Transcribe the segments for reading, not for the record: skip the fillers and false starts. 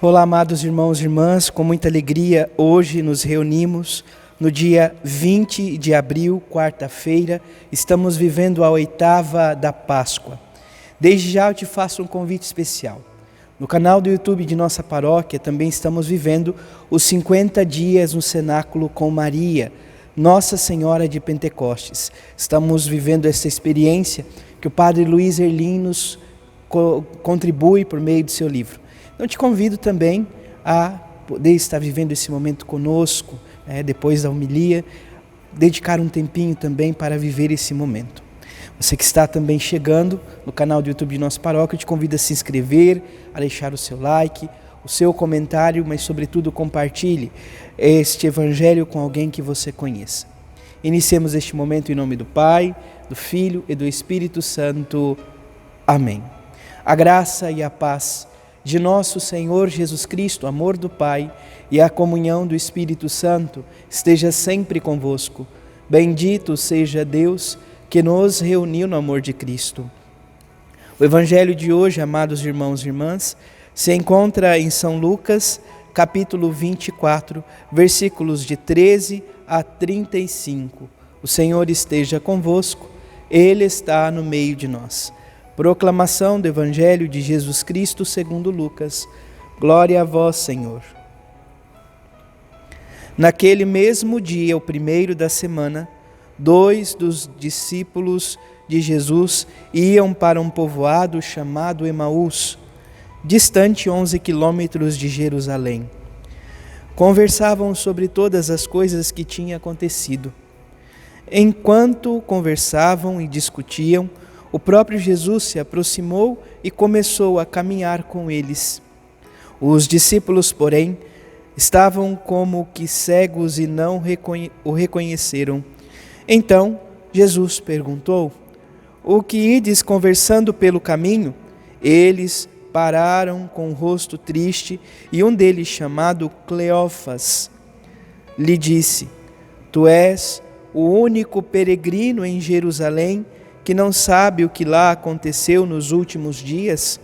Olá, amados irmãos e irmãs, com muita alegria hoje nos reunimos no dia 20 de abril, quarta-feira, estamos vivendo a oitava da Páscoa. Desde já eu te faço um convite especial. No canal do YouTube de nossa paróquia também estamos vivendo os 50 dias no cenáculo com Maria, Nossa Senhora de Pentecostes. Estamos vivendo essa experiência que o Padre Luiz Erlim nos contribui por meio do seu livro. Então te convido também a poder estar vivendo esse momento conosco, depois da homilia, dedicar um tempinho também para viver esse momento. Você que está também chegando no canal do YouTube de nossa paróquia, eu te convido a se inscrever, a deixar o seu like, o seu comentário, mas sobretudo compartilhe este evangelho com alguém que você conheça. Iniciemos este momento em nome do Pai, do Filho e do Espírito Santo. Amém. A graça e a paz de nosso Senhor Jesus Cristo, amor do Pai e a comunhão do Espírito Santo esteja sempre convosco. Bendito seja Deus que nos reuniu no amor de Cristo. O Evangelho de hoje, amados irmãos e irmãs, se encontra em São Lucas, capítulo 24, versículos de 13 a 35. O Senhor esteja convosco, Ele está no meio de nós. Proclamação do Evangelho de Jesus Cristo segundo Lucas. Glória a vós, Senhor. Naquele mesmo dia, o primeiro da semana, 2 dos discípulos de Jesus iam para um povoado chamado Emaús, distante 11 quilômetros de Jerusalém. Conversavam sobre todas as coisas que tinham acontecido. Enquanto conversavam e discutiam, o próprio Jesus se aproximou e começou a caminhar com eles. Os discípulos, porém, estavam como que cegos e não o reconheceram. Então, Jesus perguntou: "O que ides conversando pelo caminho?" Eles pararam com o rosto triste e um deles, chamado Cleófas, lhe disse: "Tu és o único peregrino em Jerusalém que não sabe o que lá aconteceu nos últimos dias?"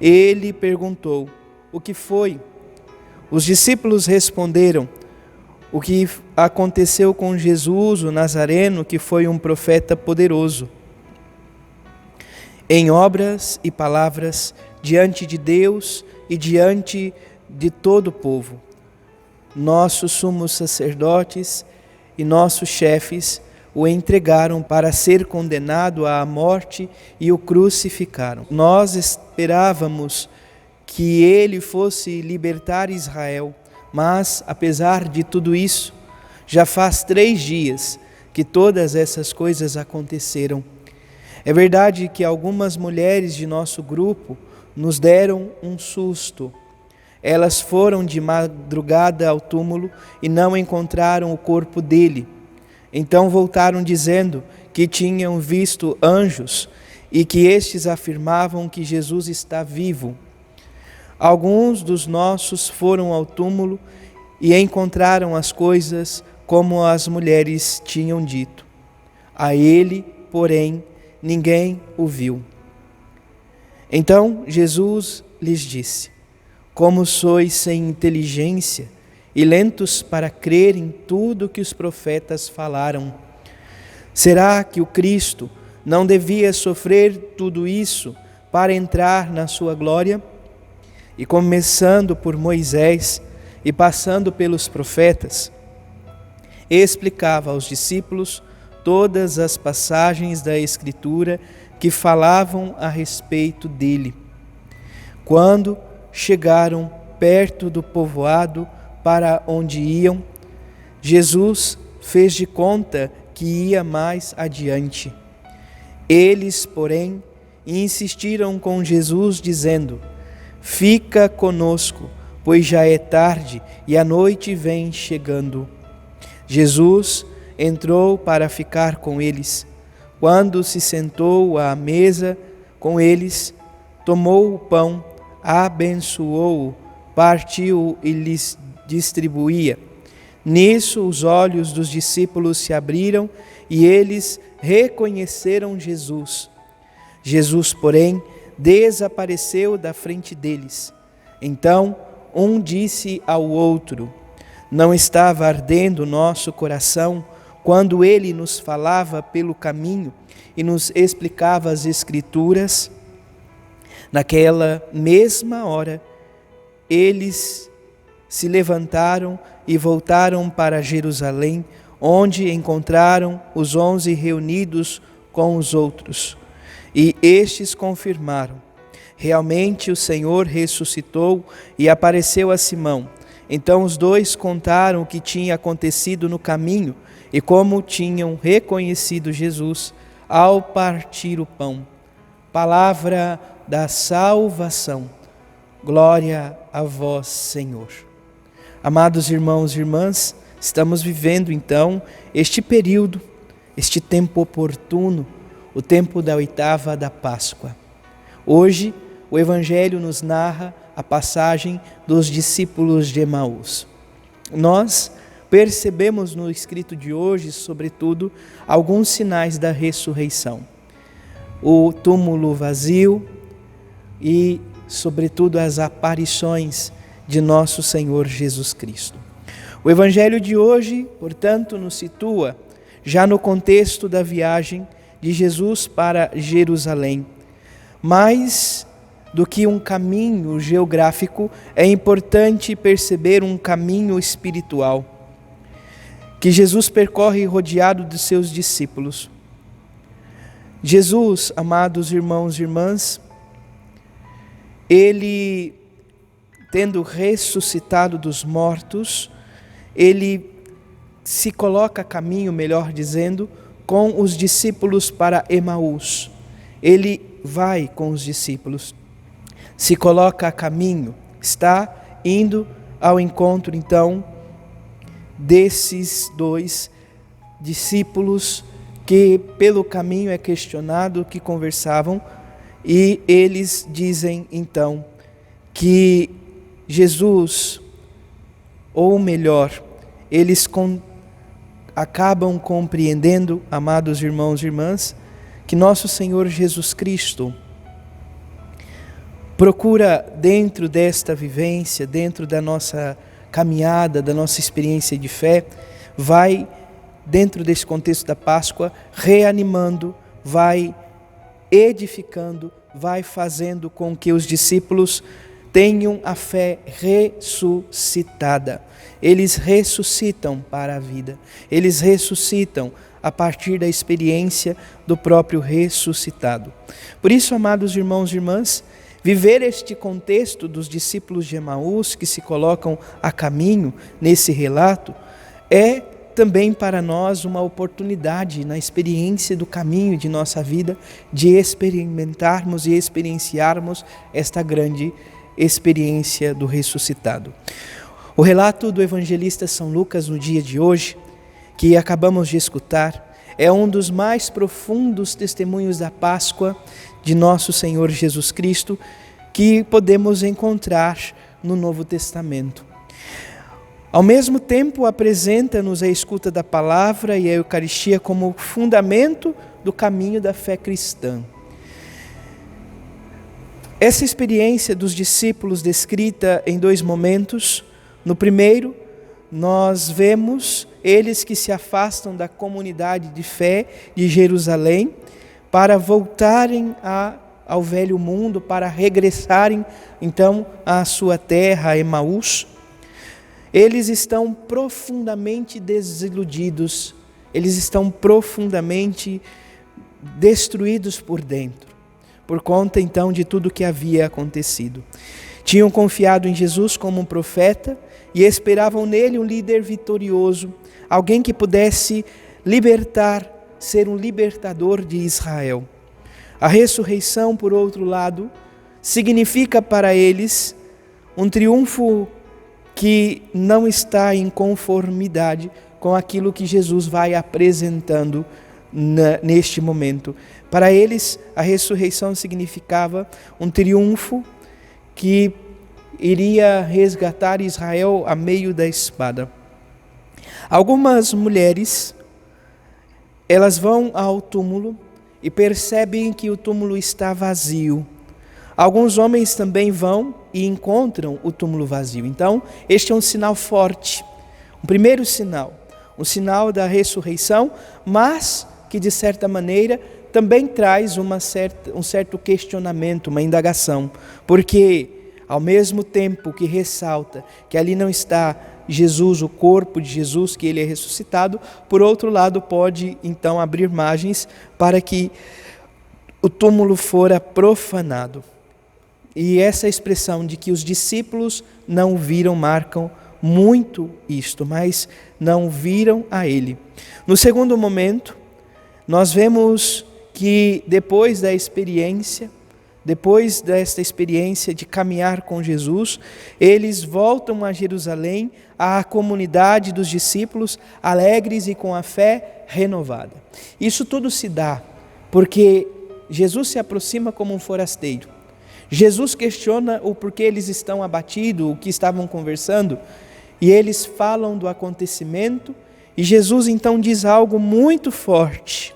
Ele perguntou: "O que foi?" Os discípulos responderam: "O que aconteceu com Jesus, o Nazareno, que foi um profeta poderoso em obras e palavras diante de Deus e diante de todo o povo. Nossos sumos sacerdotes e nossos chefes o entregaram para ser condenado à morte e o crucificaram. Nós esperávamos que ele fosse libertar Israel, mas, apesar de tudo isso, já faz 3 dias que todas essas coisas aconteceram. É verdade que algumas mulheres de nosso grupo nos deram um susto. Elas foram de madrugada ao túmulo e não encontraram o corpo dele. Então voltaram dizendo que tinham visto anjos e que estes afirmavam que Jesus está vivo. Alguns dos nossos foram ao túmulo e encontraram as coisas como as mulheres tinham dito. A ele, porém, ninguém o viu." Então Jesus lhes disse: "Como sois sem inteligência e lentos para crer em tudo que os profetas falaram. Será que o Cristo não devia sofrer tudo isso para entrar na sua glória? E começando por Moisés e passando pelos profetas, explicava aos discípulos todas as passagens da Escritura que falavam a respeito dele. Quando chegaram perto do povoado para onde iam, Jesus fez de conta que ia mais adiante. Eles, porém, insistiram com Jesus, dizendo: "Fica conosco, pois já é tarde e a noite vem chegando." Jesus entrou para ficar com eles. Quando se sentou à mesa com eles, tomou o pão, abençoou-o, partiu e lhes distribuía. Nisso os olhos dos discípulos se abriram e eles reconheceram Jesus. Jesus, porém, desapareceu da frente deles. Então um disse ao outro: não estava ardendo o nosso coração quando ele nos falava pelo caminho e nos explicava as Escrituras? Naquela mesma hora, eles se levantaram e voltaram para Jerusalém, onde encontraram os 11 reunidos com os outros. E estes confirmaram: realmente o Senhor ressuscitou e apareceu a Simão. Então os dois contaram o que tinha acontecido no caminho e como tinham reconhecido Jesus ao partir o pão. Palavra da salvação. Glória a vós, Senhor. Amados irmãos e irmãs, estamos vivendo então este período, este tempo oportuno, o tempo da oitava da Páscoa. Hoje, o Evangelho nos narra a passagem dos discípulos de Emaús. Nós percebemos no escrito de hoje, sobretudo, alguns sinais da ressurreição. O túmulo vazio e, sobretudo, as aparições de nosso Senhor Jesus Cristo. O Evangelho de hoje, portanto, nos situa já no contexto da viagem de Jesus para Jerusalém. Mais do que um caminho geográfico, é importante perceber um caminho espiritual que Jesus percorre rodeado de seus discípulos. Jesus, amados irmãos e irmãs, ele, tendo ressuscitado dos mortos, ele se coloca a caminho, melhor dizendo, com os discípulos para Emaús. Ele vai com os discípulos, se coloca a caminho, está indo ao encontro, então, desses dois discípulos que pelo caminho é questionado, que conversavam, e eles dizem então que Jesus, ou melhor, eles acabam compreendendo, amados irmãos e irmãs, que nosso Senhor Jesus Cristo procura dentro desta vivência, dentro da nossa caminhada, da nossa experiência de fé, vai, dentro desse contexto da Páscoa, reanimando, vai edificando, vai fazendo com que os discípulos tenham a fé ressuscitada. Eles ressuscitam para a vida, eles ressuscitam a partir da experiência do próprio ressuscitado. Por isso, amados irmãos e irmãs, viver este contexto dos discípulos de Emaús que se colocam a caminho nesse relato é também para nós uma oportunidade na experiência do caminho de nossa vida de experimentarmos e experienciarmos esta grande experiência do ressuscitado. O relato do evangelista São Lucas no dia de hoje, que acabamos de escutar, é um dos mais profundos testemunhos da Páscoa de nosso Senhor Jesus Cristo que podemos encontrar no Novo Testamento. Ao mesmo tempo, apresenta-nos a escuta da palavra e a Eucaristia como fundamento do caminho da fé cristã. Essa experiência dos discípulos descrita em dois momentos. No primeiro, nós vemos eles que se afastam da comunidade de fé de Jerusalém para voltarem ao velho mundo, para regressarem então à sua terra, a Emaús. Eles estão profundamente desiludidos, eles estão profundamente destruídos por dentro, por conta então de tudo que havia acontecido. Tinham confiado em Jesus como um profeta e esperavam nele um líder vitorioso, alguém que pudesse libertar, ser um libertador de Israel. A ressurreição, por outro lado, significa para eles um triunfo que não está em conformidade com aquilo que Jesus vai apresentando neste momento. Para eles, a ressurreição significava um triunfo que iria resgatar Israel a meio da espada. Algumas mulheres, elas vão ao túmulo e percebem que o túmulo está vazio. Alguns homens também vão e encontram o túmulo vazio. Então, este é um sinal forte, um primeiro sinal, um sinal da ressurreição, mas que de certa maneira também traz um certo questionamento, uma indagação, porque ao mesmo tempo que ressalta que ali não está Jesus, o corpo de Jesus, que ele é ressuscitado, por outro lado pode então abrir margens para que o túmulo fora profanado. E essa expressão de que os discípulos não o viram marcam muito isto, mas não viram a ele. No segundo momento, nós vemos que depois desta experiência de caminhar com Jesus, eles voltam a Jerusalém, à comunidade dos discípulos, alegres e com a fé renovada. Isso tudo se dá porque Jesus se aproxima como um forasteiro. Jesus questiona o porquê eles estão abatidos, o que estavam conversando, e eles falam do acontecimento, e Jesus então diz algo muito forte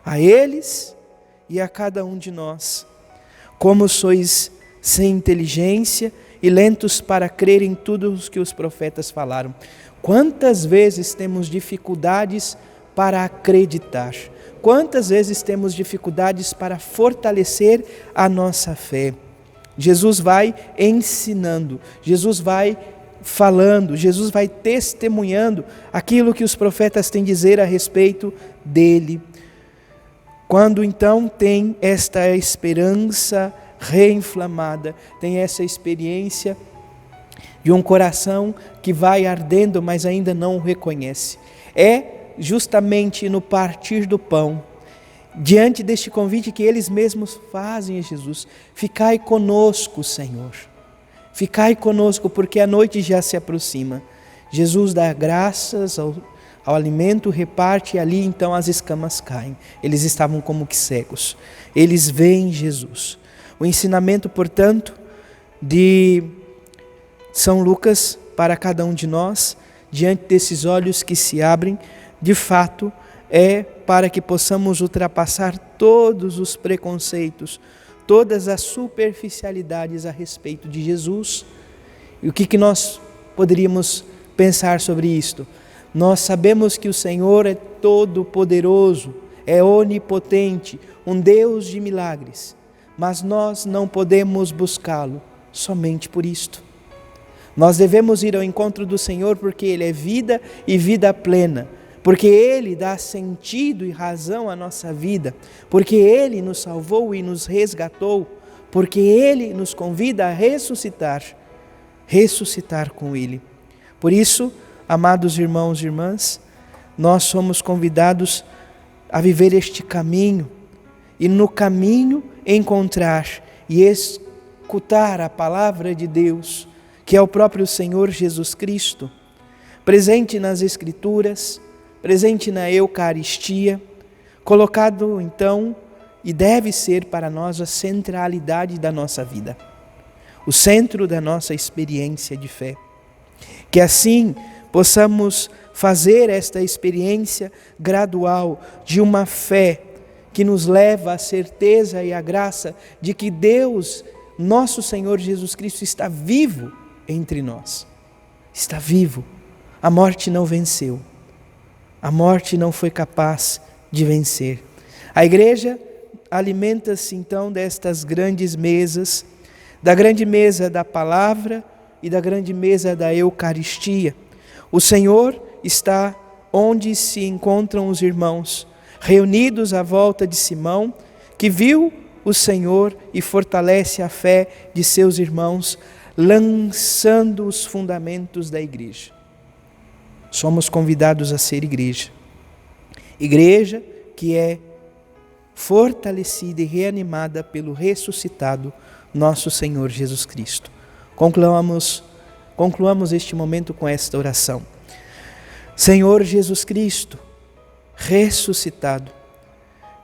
a eles e a cada um de nós. Como sois sem inteligência e lentos para crer em tudo o que os profetas falaram. Quantas vezes temos dificuldades para acreditar? Quantas vezes temos dificuldades para fortalecer a nossa fé? Jesus vai ensinando, Jesus vai falando, Jesus vai testemunhando aquilo que os profetas têm a dizer a respeito dele. Quando então tem esta esperança reinflamada, tem essa experiência de um coração que vai ardendo, mas ainda não o reconhece. É justamente no partir do pão, diante deste convite que eles mesmos fazem a Jesus: ficai conosco, Senhor, ficai conosco, porque a noite já se aproxima. Jesus dá graças ao alimento, reparte, e ali então as escamas caem. Eles estavam como que cegos, eles veem Jesus. O ensinamento, portanto, de São Lucas para cada um de nós, diante desses olhos que se abrem, de fato, é para que possamos ultrapassar todos os preconceitos, todas as superficialidades a respeito de Jesus. E o que nós poderíamos pensar sobre isto? Nós sabemos que o Senhor é todo-poderoso, é onipotente, um Deus de milagres, mas nós não podemos buscá-lo somente por isto. Nós devemos ir ao encontro do Senhor porque Ele é vida e vida plena, porque Ele dá sentido e razão à nossa vida, porque Ele nos salvou e nos resgatou, porque Ele nos convida a ressuscitar com Ele. Por isso, amados irmãos e irmãs, nós somos convidados a viver este caminho e no caminho encontrar e escutar a palavra de Deus, que é o próprio Senhor Jesus Cristo, presente nas Escrituras, presente na Eucaristia, colocado então, e deve ser para nós a centralidade da nossa vida, o centro da nossa experiência de fé. Que assim possamos fazer esta experiência gradual de uma fé que nos leva à certeza e à graça de que Deus, nosso Senhor Jesus Cristo, está vivo entre nós. Está vivo. A morte não venceu. A morte não foi capaz de vencer. A igreja alimenta-se então destas grandes mesas, da grande mesa da palavra e da grande mesa da Eucaristia. O Senhor está onde se encontram os irmãos, reunidos à volta de Simão, que viu o Senhor e fortalece a fé de seus irmãos, lançando os fundamentos da igreja. Somos convidados a ser igreja. Igreja que é fortalecida e reanimada pelo ressuscitado nosso Senhor Jesus Cristo. Concluamos este momento com esta oração. Senhor Jesus Cristo, ressuscitado,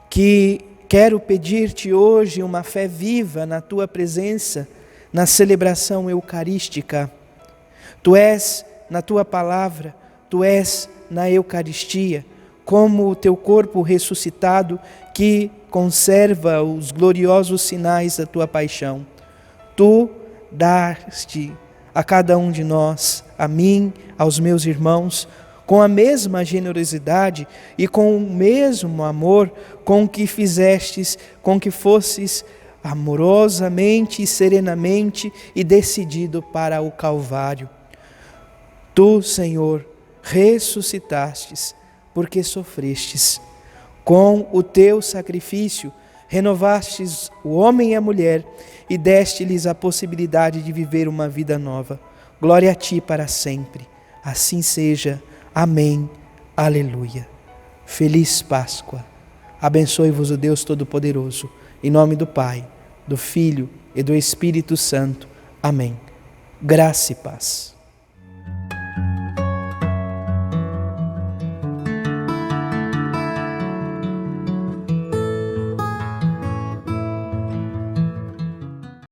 que quero pedir-te hoje uma fé viva na tua presença, na celebração eucarística. Tu és na tua palavra, tu és na Eucaristia, como o teu corpo ressuscitado que conserva os gloriosos sinais da tua paixão. Tu daste a cada um de nós, a mim, aos meus irmãos, com a mesma generosidade e com o mesmo amor com que fizestes, com que fosses amorosamente e serenamente e decidido para o Calvário. Tu, Senhor, ressuscitastes, porque sofrestes. Com o teu sacrifício, renovastes o homem e a mulher e deste-lhes a possibilidade de viver uma vida nova. Glória a ti para sempre. Assim seja. Amém. Aleluia. Feliz Páscoa. Abençoe-vos o Deus Todo-Poderoso. Em nome do Pai, do Filho e do Espírito Santo. Amém. Graça e paz.